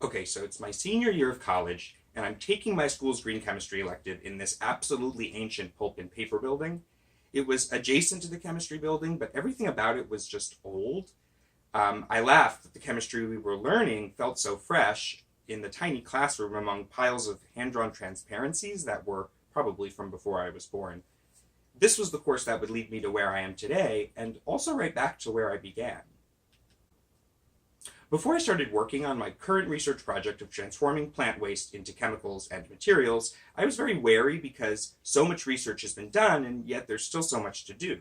Okay, so it's my senior year of college, and I'm taking my school's green chemistry elective in this absolutely ancient pulp and paper building. It was adjacent to the chemistry building, but everything about it was just old. I laughed that the chemistry we were learning felt so fresh in the tiny classroom among piles of hand drawn transparencies that were probably from before I was born. This was the course that would lead me to where I am today, and also right back to where I began. Before I started working on my current research project of transforming plant waste into chemicals and materials, I was very wary because so much research has been done and yet there's still so much to do.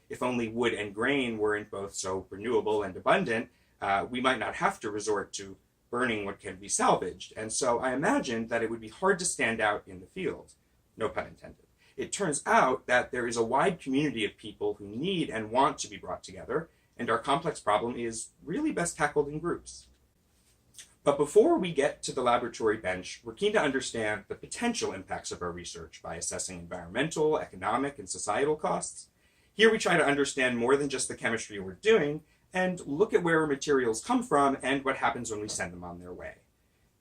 If only wood and grain weren't both so renewable and abundant, we might not have to resort to burning what can be salvaged, and so I imagined that it would be hard to stand out in the field. No pun intended. It turns out that there is a wide community of people who need and want to be brought together, and our complex problem is really best tackled in groups. But before we get to the laboratory bench, we're keen to understand the potential impacts of our research by assessing environmental, economic, and societal costs. Here we try to understand more than just the chemistry we're doing, and look at where our materials come from and what happens when we send them on their way.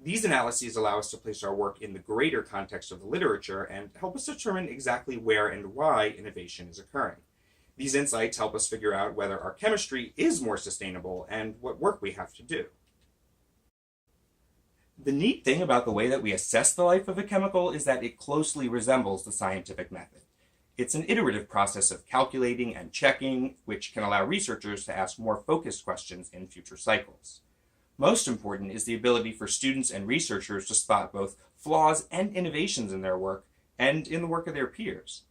These analyses allow us to place our work in the greater context of the literature and help us determine exactly where and why innovation is occurring. These insights help us figure out whether our chemistry is more sustainable and what work we have to do. The neat thing about the way that we assess the life of a chemical is that it closely resembles the scientific method. It's an iterative process of calculating and checking, which can allow researchers to ask more focused questions in future cycles. Most important is the ability for students and researchers to spot both flaws and innovations in their work and in the work of their peers.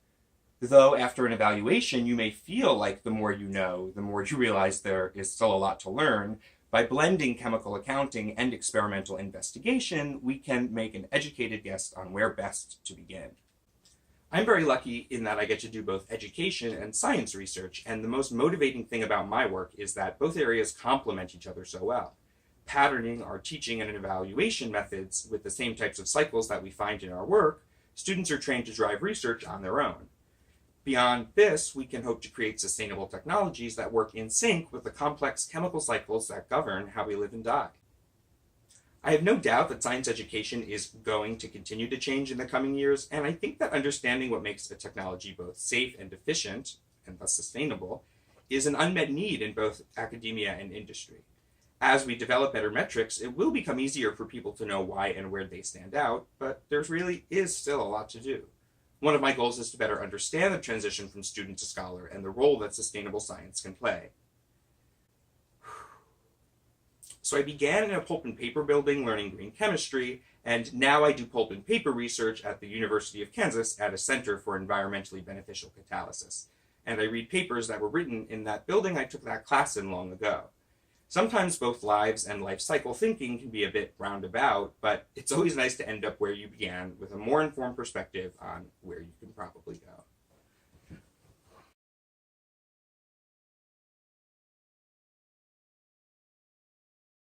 Though after an evaluation, you may feel like the more you know, the more you realize there is still a lot to learn. By blending chemical accounting and experimental investigation, we can make an educated guess on where best to begin. I'm very lucky in that I get to do both education and science research, and the most motivating thing about my work is that both areas complement each other so well. Patterning our teaching and evaluation methods with the same types of cycles that we find in our work, students are trained to drive research on their own. Beyond this, we can hope to create sustainable technologies that work in sync with the complex chemical cycles that govern how we live and die. I have no doubt that science education is going to continue to change in the coming years, and I think that understanding what makes a technology both safe and efficient, and thus sustainable, is an unmet need in both academia and industry. As we develop better metrics, it will become easier for people to know why and where they stand out, but there really is still a lot to do. One of my goals is to better understand the transition from student to scholar and the role that sustainable science can play. So I began in a pulp and paper building learning green chemistry, and now I do pulp and paper research at the University of Kansas at a Center for Environmentally Beneficial Catalysis. And I read papers that were written in that building I took that class in long ago. Sometimes both lives and life cycle thinking can be a bit roundabout, but it's always nice to end up where you began with a more informed perspective on where you can probably go.